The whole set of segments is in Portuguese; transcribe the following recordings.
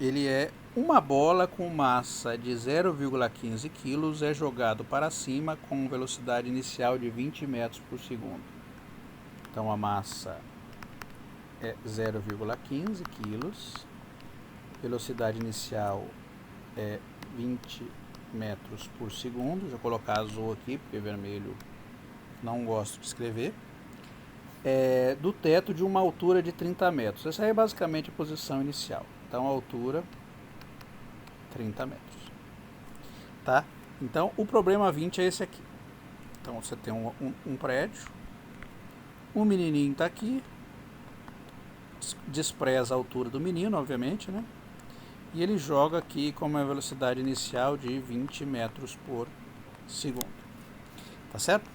ele é uma bola com massa de 0,15 kg é jogado para cima com velocidade inicial de 20 metros por segundo. Então a massa é 0,15 kg, velocidade inicial é 20 metros por segundo. Deixa eu colocar azul aqui, porque vermelho não gosto de escrever. Do teto de uma altura de 30 metros. Essa aí é basicamente a posição inicial. Então a altura 30 metros. Tá? Então o problema 20 é esse aqui. Então você tem um prédio, o menininho está aqui, despreza a altura do menino, obviamente, né? E ele joga aqui com uma velocidade inicial de 20 metros por segundo. Tá certo?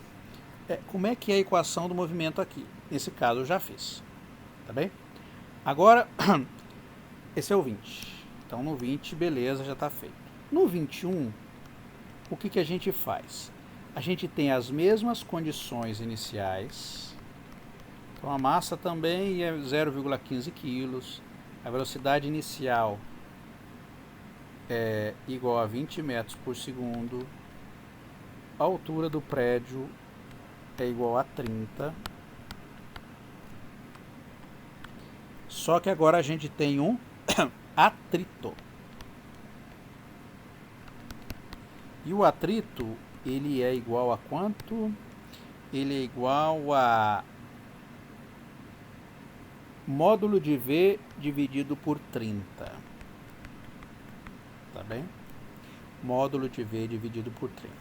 Como é que é a equação do movimento aqui? Nesse caso eu já fiz. Tá bem? Agora, esse é o 20. Então no 20, beleza, já está feito. No 21, o que a gente faz? A gente tem as mesmas condições iniciais. Então a massa também é 0,15 kg. A velocidade inicial é igual a 20 metros por segundo. A altura do prédio é igual a 30. Só que agora a gente tem um atrito. E o atrito, ele é igual a quanto? Ele é igual a módulo de V dividido por 30. Tá bem? Módulo de V dividido por 30.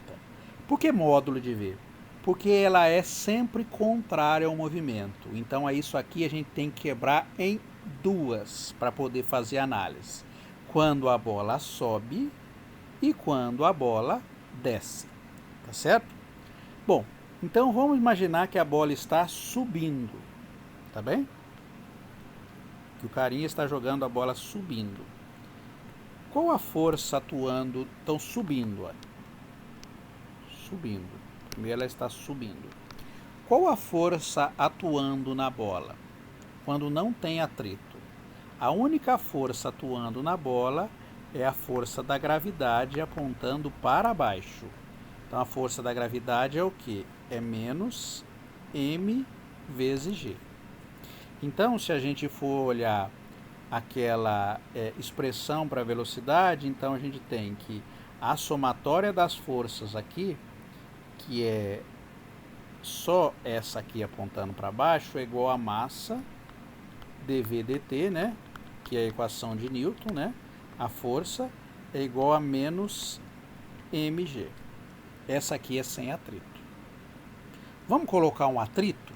Por que módulo de V? Porque ela é sempre contrária ao movimento. Então, isso aqui a gente tem que quebrar em duas para poder fazer análise. Quando a bola sobe e quando a bola desce. Tá certo? Bom, então vamos imaginar que a bola está subindo. Tá bem? Que o carinha está jogando a bola subindo. Qual a força atuando? Estão subindo. Ó. Subindo. Primeiro ela está subindo. Qual a força atuando na bola? Quando não tem atrito. A única força atuando na bola é a força da gravidade apontando para baixo. Então a força da gravidade é o que? É menos m vezes g. Então se a gente for olhar aquela expressão para velocidade, então a gente tem que a somatória das forças aqui, que é só essa aqui apontando para baixo, é igual a massa dv dt, né? Que é a equação de Newton, né? A força é igual a menos mg. Essa aqui é sem atrito. Vamos colocar um atrito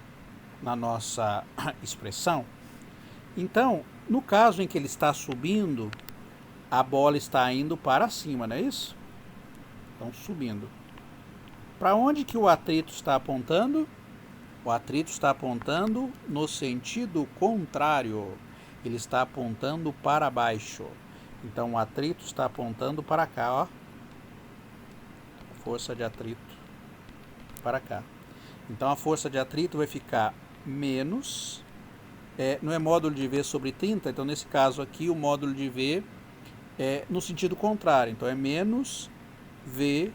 na nossa expressão? Então, no caso em que ele está subindo, a bola está indo para cima, não é isso? Então, subindo. Para onde que o atrito está apontando? O atrito está apontando no sentido contrário. Ele está apontando para baixo. Então, o atrito está apontando para cá, ó. Força de atrito para cá. Então, a força de atrito vai ficar menos... não é módulo de V sobre 30, então, nesse caso aqui, o módulo de V é no sentido contrário. Então, é menos V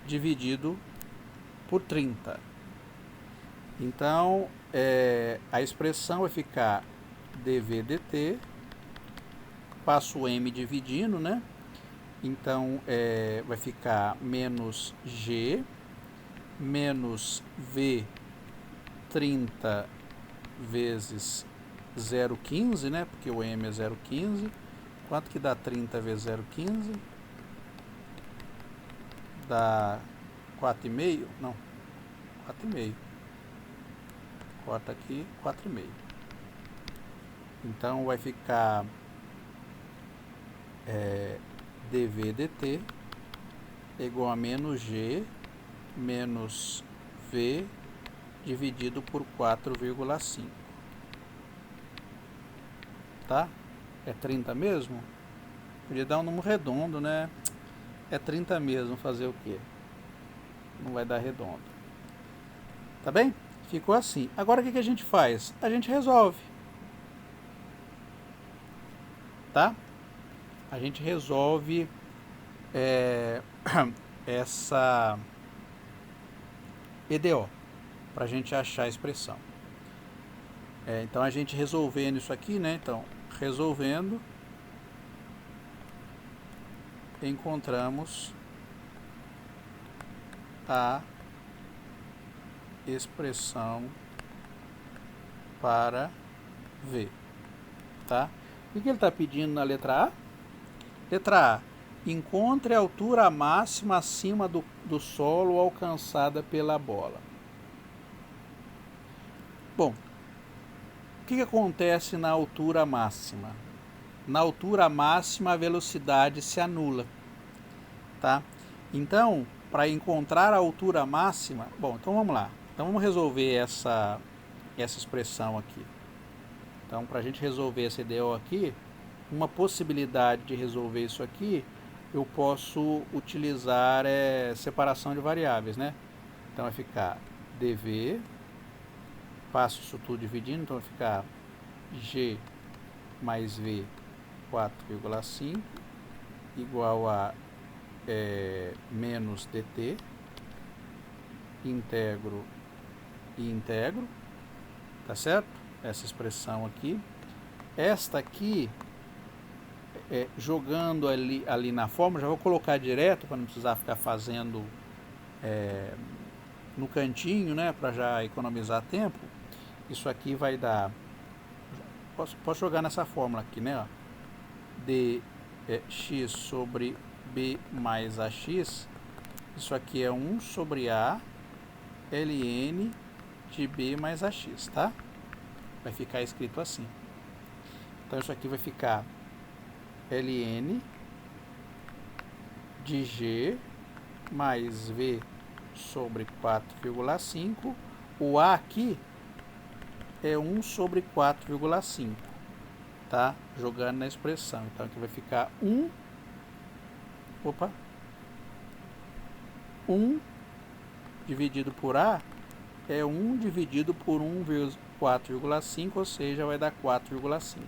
dividido por 30. Então, a expressão vai ficar dv dt, passo o m dividindo, né? Então, vai ficar menos g, menos v 30 vezes 0,15, né? Porque o m é 0,15. Quanto que dá 30 vezes 0,15? Dá 4,5? Não, 4,5. Corta aqui, 4,5. Então vai ficar dv dt igual a menos g menos v dividido por 4,5. Tá? É 30 mesmo? Podia dar um número redondo, né? É 30 mesmo, fazer o quê? Não vai dar redondo. Tá bem? Ficou assim. Agora o que a gente faz? A gente resolve. Tá? a gente resolve essa EDO, para a gente achar a expressão. Então a gente resolvendo isso aqui, né? Então, resolvendo, encontramos a expressão para V, tá? O que ele está pedindo na letra A? Letra A, encontre a altura máxima acima do solo alcançada pela bola. Bom, o que acontece na altura máxima? Na altura máxima a velocidade se anula, tá? Então, para encontrar a altura máxima, bom, então vamos lá. Então vamos resolver essa expressão aqui. Então, para a gente resolver esse EDO aqui, uma possibilidade de resolver isso aqui, eu posso utilizar separação de variáveis, né? Então vai ficar dv, passo isso tudo dividindo, então vai ficar g mais v 4,5 igual a menos dt, integro e integro, tá certo? Essa expressão aqui. Esta aqui, jogando ali na fórmula, já vou colocar direto para não precisar ficar fazendo no cantinho, né, para já economizar tempo. Isso aqui vai dar, posso jogar nessa fórmula aqui, né, ó, dx sobre b mais ax, isso aqui é 1 sobre a ln de b mais ax, tá? Vai ficar escrito assim. Então isso aqui vai ficar ln de g mais v sobre 4,5. O a aqui é 1 sobre 4,5, tá? Jogando na expressão. Então aqui vai ficar 1 dividido por a é 1 dividido por 4,5, ou seja, vai dar 4,5.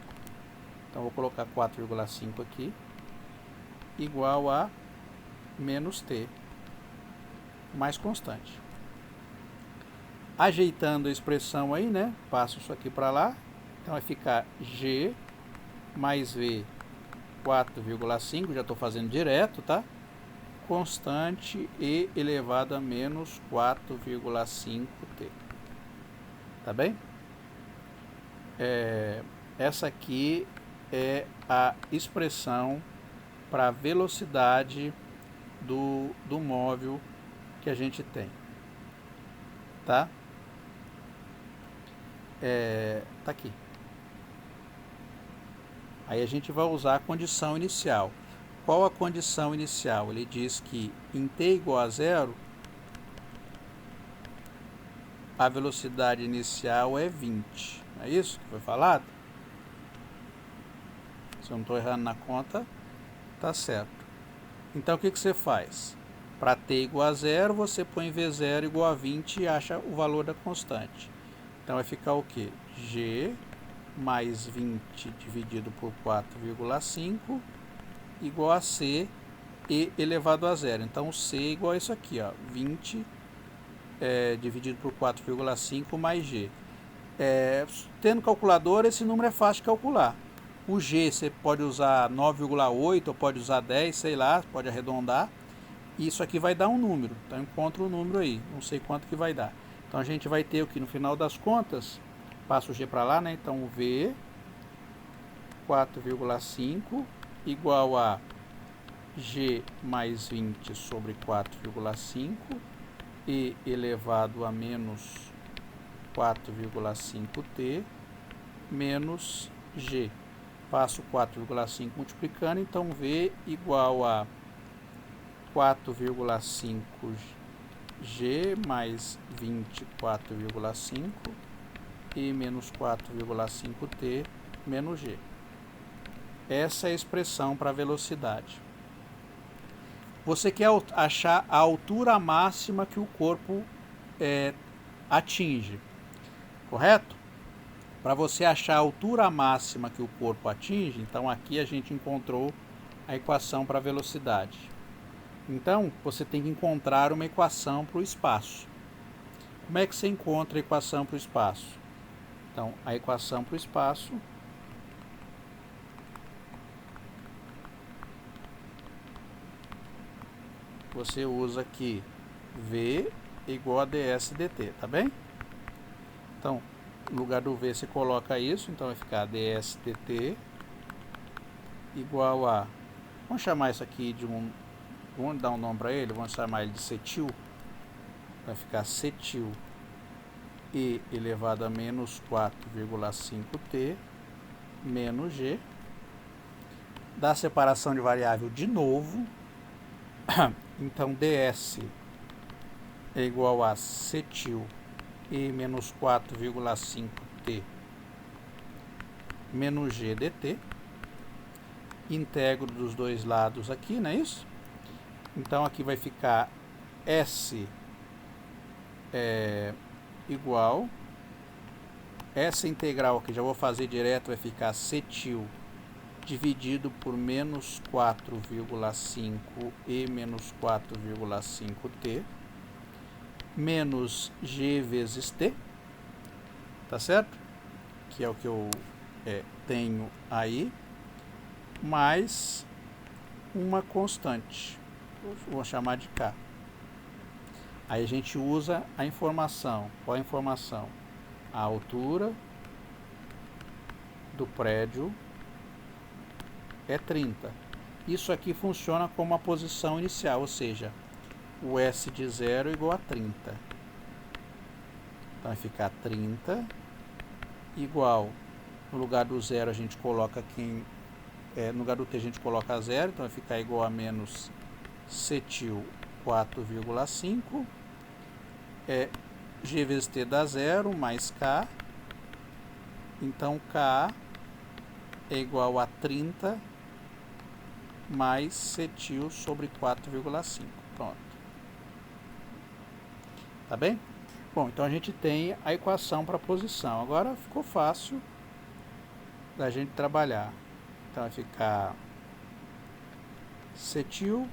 Então vou colocar 4,5 aqui, igual a menos t, mais constante. Ajeitando a expressão aí, né? Passo isso aqui para lá. Então vai ficar g mais v 4,5, já estou fazendo direto, tá? Constante e elevado a menos 4,5t. Tá bem? Essa aqui é a expressão para a velocidade do móvel que a gente tem. Tá? Tá aqui. Aí a gente vai usar a condição inicial. Qual a condição inicial? Ele diz que em t igual a 0, a velocidade inicial é 20. Não é isso que foi falado? Se eu não estou errando na conta, tá certo. Então o que você faz? Para t igual a 0, você põe v0 igual a 20 e acha o valor da constante. Então vai ficar o quê? G mais 20 dividido por 4,5 igual a c e elevado a 0. Então c é igual a isso aqui, ó, 20 dividido por 4,5 mais g. Tendo calculadora, esse número é fácil de calcular. O g você pode usar 9,8 ou pode usar 10, sei lá, pode arredondar. Isso aqui vai dar um número. Então encontra o número aí, não sei quanto que vai dar. Então a gente vai ter aqui no final das contas, passa o g para lá, né? Então v 4,5 igual a g mais 20 sobre 4,5 e elevado a menos 4,5t menos g. Passo 4,5 multiplicando, então v igual a 4,5g mais 24,5 e menos 4,5t menos g. Essa é a expressão para a velocidade. Você quer achar a altura máxima que o corpo atinge, correto? Para você achar a altura máxima que o corpo atinge, então aqui a gente encontrou a equação para a velocidade. Então, você tem que encontrar uma equação para o espaço. Como é que você encontra a equação para o espaço? Então, a equação para o espaço você usa aqui V igual a ds dt, tá bem? Então, no lugar do V você coloca isso, então vai ficar ds dt igual a, vamos chamar isso aqui de vamos dar um nome para ele, vamos chamar ele de cetil, vai ficar cetil e elevado a menos 4,5t menos g, da separação de variável de novo, então ds é igual a cetil e menos 4,5t menos g dt, integro dos dois lados aqui, não é isso? Então aqui vai ficar S igual, essa integral que já vou fazer direto vai ficar cetil dividido por menos 4,5 e menos 4,5t menos g vezes t, tá certo? Que é o que eu tenho aí, mais uma constante, vou chamar de k. Aí a gente usa a informação. Qual a informação? A altura do prédio é 30. Isso aqui funciona como a posição inicial, ou seja, o S de 0 é igual a 30. Então vai ficar 30 igual, no lugar do 0 a gente coloca aqui, no lugar do t a gente coloca 0, então vai ficar igual a menos cetil 4,5, g vezes t dá 0, mais k, então k é igual a 30 mais cetil sobre 4,5, pronto. Tá bem? Bom, então a gente tem a equação para a posição, agora ficou fácil da gente trabalhar, então vai ficar cetil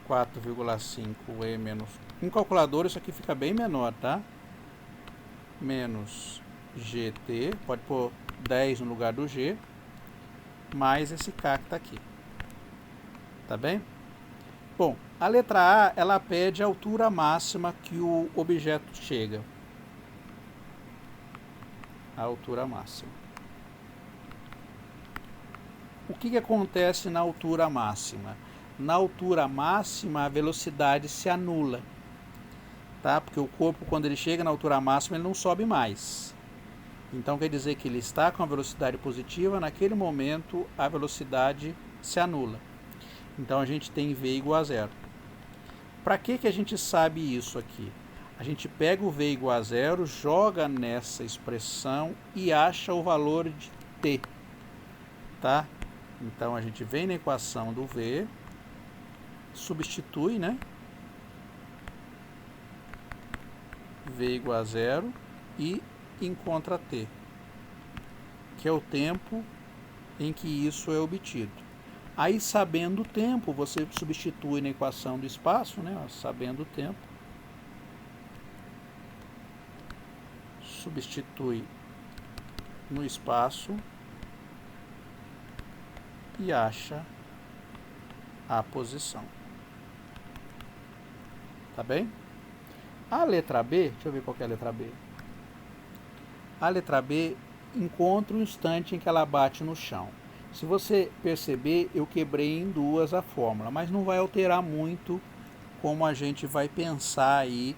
4,5 e menos, em calculadora isso aqui fica bem menor, tá? Menos gt, pode pôr 10 no lugar do g, mais esse k que está aqui, tá bem? Bom, a letra A, ela pede a altura máxima que o objeto chega, a altura máxima. O que acontece na altura máxima? Na altura máxima, a velocidade se anula, tá? Porque o corpo, quando ele chega na altura máxima, ele não sobe mais. Então, quer dizer que ele está com a velocidade positiva, naquele momento, a velocidade se anula. Então, a gente tem V igual a 0. Para que a gente sabe isso aqui? A gente pega o V igual a 0, joga nessa expressão e acha o valor de t, tá? Então, a gente vem na equação do V, substitui, né? V igual a 0 e encontra t, que é o tempo em que isso é obtido. Aí, sabendo o tempo, você substitui na equação do espaço, né? Sabendo o tempo, substitui no espaço e acha a posição. Tá bem? A letra B, deixa eu ver qual que é a letra B. A letra B encontra o instante em que ela bate no chão. Se você perceber, eu quebrei em duas a fórmula, mas não vai alterar muito como a gente vai pensar aí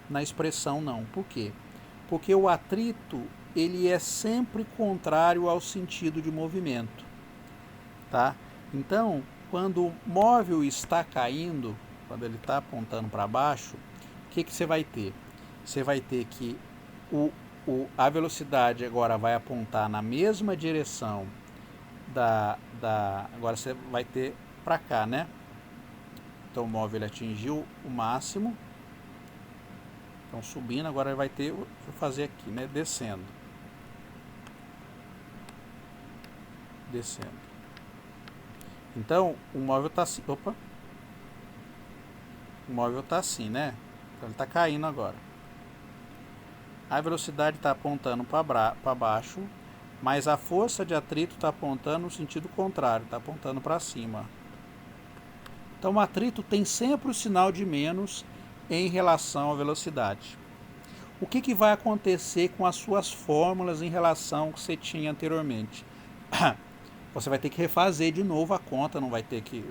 na expressão não. Por quê? Porque o atrito, ele é sempre contrário ao sentido de movimento, tá? Então, quando o móvel está caindo, quando ele está apontando para baixo, o que você vai ter? Você vai ter que a velocidade agora vai apontar na mesma direção agora você vai ter para cá, né? Então o móvel ele atingiu o máximo. Então subindo, agora ele vai ter, vou fazer aqui, né? Descendo. Então, o móvel está assim, opa, o móvel está assim, né? Então, ele está caindo agora. A velocidade está apontando para baixo, mas a força de atrito está apontando no sentido contrário, está apontando para cima. Então, o atrito tem sempre o sinal de menos em relação à velocidade. O que vai acontecer com as suas fórmulas em relação ao que você tinha anteriormente? Você vai ter que refazer de novo a conta, não vai ter que,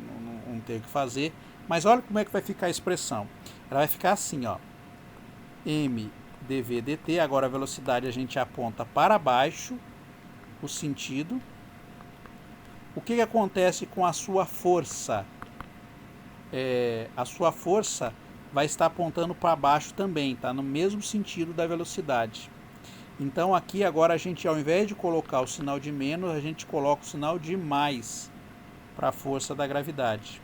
não ter que fazer. Mas olha como é que vai ficar a expressão. Ela vai ficar assim, ó. M dv dt, agora a velocidade a gente aponta para baixo, o sentido. O que acontece com a sua força? A sua força vai estar apontando para baixo também, tá? No mesmo sentido da velocidade. Então aqui agora a gente, ao invés de colocar o sinal de menos, a gente coloca o sinal de mais para a força da gravidade.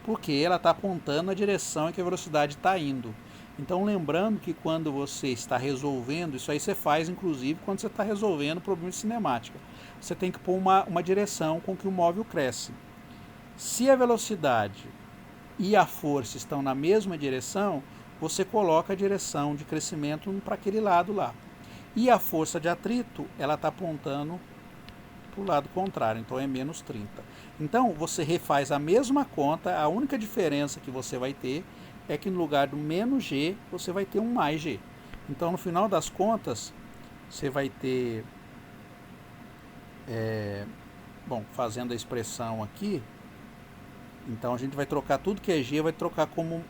Porque ela está apontando a direção em que a velocidade está indo. Então lembrando que quando você está resolvendo, isso aí você faz inclusive quando você está resolvendo problema de cinemática. Você tem que pôr uma direção com que o móvel cresce. Se a velocidade e a força estão na mesma direção, você coloca a direção de crescimento para aquele lado lá. E a força de atrito, ela está apontando para o lado contrário, então é menos 30. Então você refaz a mesma conta, a única diferença que você vai ter é que no lugar do menos g, você vai ter um mais g. Então no final das contas, você vai ter, fazendo a expressão aqui, então a gente vai trocar tudo que é g, vai trocar como,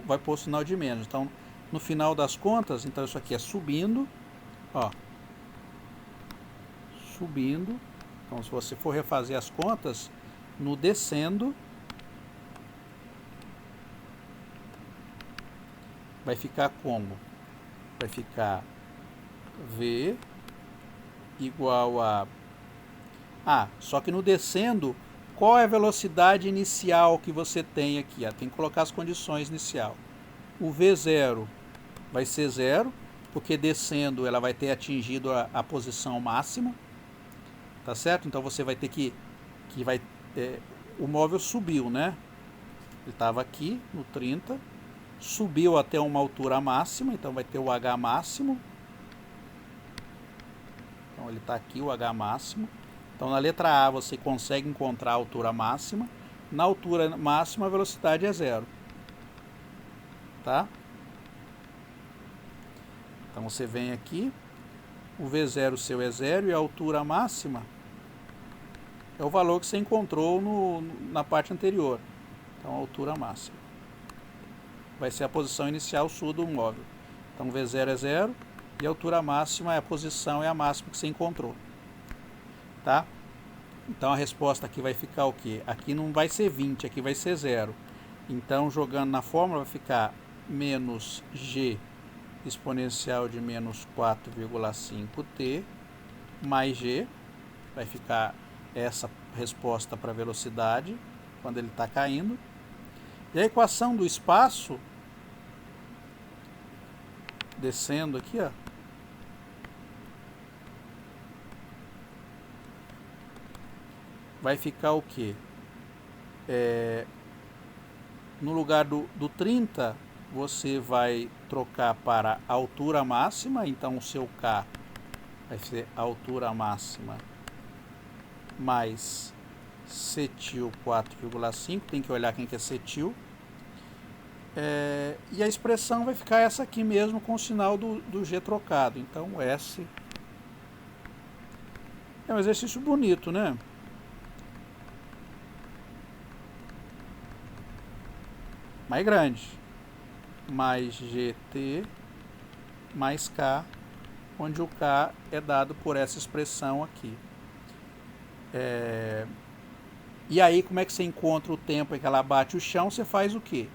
vai pôr o sinal de menos. Então no final das contas, então isso aqui é subindo, ó, subindo. Então se você for refazer as contas, no descendo, vai ficar como? Vai ficar V igual a... só que no descendo, qual é a velocidade inicial que você tem aqui? Tem que colocar as condições inicial. O V0 vai ser 0, porque descendo ela vai ter atingido a posição máxima. Tá certo? Então você vai ter o móvel subiu, né? Ele estava aqui no 30, subiu até uma altura máxima, então vai ter o H máximo. Então ele está aqui, o H máximo. Então na letra A você consegue encontrar a altura máxima. Na altura máxima a velocidade é 0. Tá? Então você vem aqui, o V0 seu é 0 e a altura máxima é o valor que você encontrou na parte anterior. Então a altura máxima vai ser a posição inicial sua do móvel. Então V0 é 0 e a altura máxima é a posição, é a máxima que você encontrou. Tá? Então a resposta aqui vai ficar o quê? Aqui não vai ser 20, aqui vai ser 0. Então jogando na fórmula vai ficar menos g exponencial de menos 4,5t mais g, vai ficar essa resposta para a velocidade quando ele está caindo. E a equação do espaço, descendo aqui, ó, vai ficar o quê? No lugar do 30, você vai trocar para a altura máxima, então o seu K vai ser a altura máxima mais cetil 4,5, tem que olhar quem que é cetil. E a expressão vai ficar essa aqui mesmo com o sinal do G trocado. Então S é um exercício bonito, né? Mais grande. Mais GT mais K, onde o K é dado por essa expressão aqui. E aí, como é que você encontra o tempo em que ela bate o chão? Você faz o quê?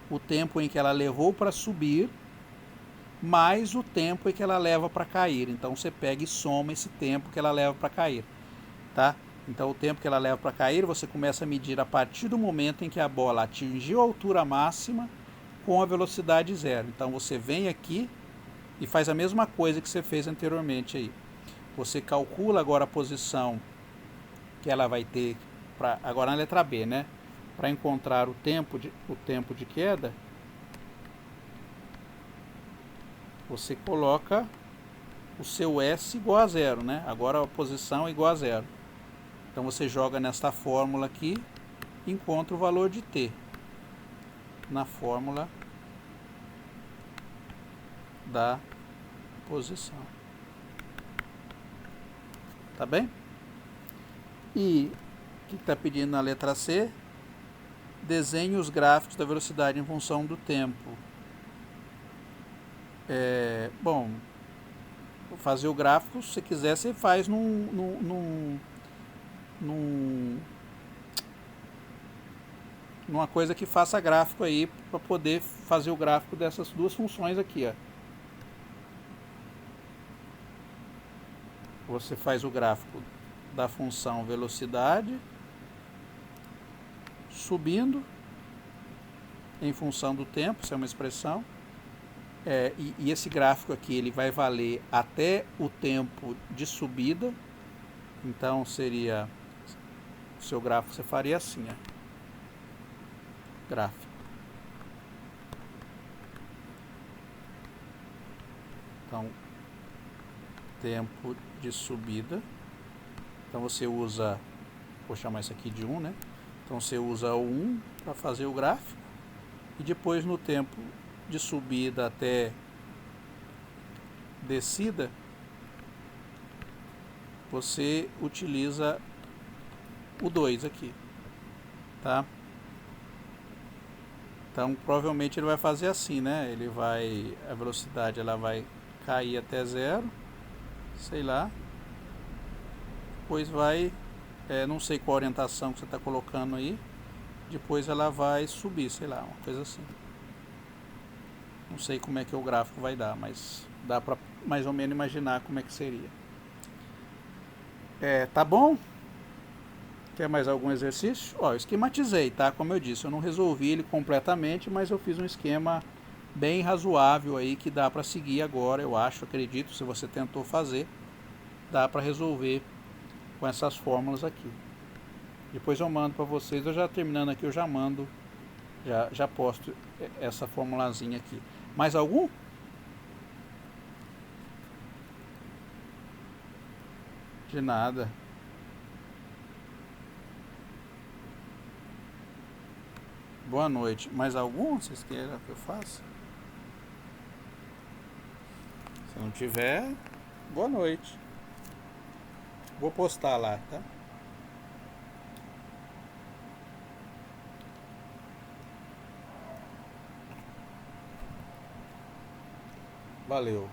O tempo em que ela levou para subir, mais o tempo em que ela leva para cair. Então, você pega e soma esse tempo que ela leva para cair. Tá? Então, o tempo que ela leva para cair, você começa a medir a partir do momento em que a bola atingiu a altura máxima com a velocidade 0. Então, você vem aqui e faz a mesma coisa que você fez anteriormente aí. Você calcula agora a posição que ela vai ter agora na letra B, né? Para encontrar o tempo de queda, você coloca o seu S igual a zero, né? Agora a posição é igual a zero. Então você joga nesta fórmula aqui e encontra o valor de T na fórmula da posição. Tá bem? E o que está pedindo na letra C? Desenhe os gráficos da velocidade em função do tempo. Bom, fazer o gráfico, se quiser, você faz numa coisa que faça gráfico aí, para poder fazer o gráfico dessas duas funções aqui, ó. Você faz o gráfico da função velocidade subindo em função do tempo, isso é uma expressão, e esse gráfico aqui ele vai valer até o tempo de subida. Então seria, o seu gráfico você faria assim, ó, gráfico. Então, tempo de subida. Então você usa, vou chamar isso aqui de 1, né? Então você usa o 1 para fazer o gráfico. E depois no tempo de subida até descida, você utiliza o 2 aqui, tá? Então provavelmente ele vai fazer assim, né? A velocidade ela vai cair até zero, sei lá. Depois vai, não sei qual orientação que você está colocando aí. Depois ela vai subir, sei lá, uma coisa assim. Não sei como é que o gráfico vai dar, mas dá para mais ou menos imaginar como é que seria. Tá bom? Quer mais algum exercício? Ó, eu esquematizei, tá? Como eu disse, eu não resolvi ele completamente, mas eu fiz um esquema bem razoável aí que dá para seguir agora, eu acho, acredito, se você tentou fazer, dá para resolver com essas fórmulas aqui. Depois eu mando para vocês, eu já terminando aqui, eu já mando, já posto essa formulazinha aqui. Mais algum? De nada. Boa noite. Mais algum vocês queiram que eu faça? Se não tiver, boa noite. Vou postar lá, tá? Valeu.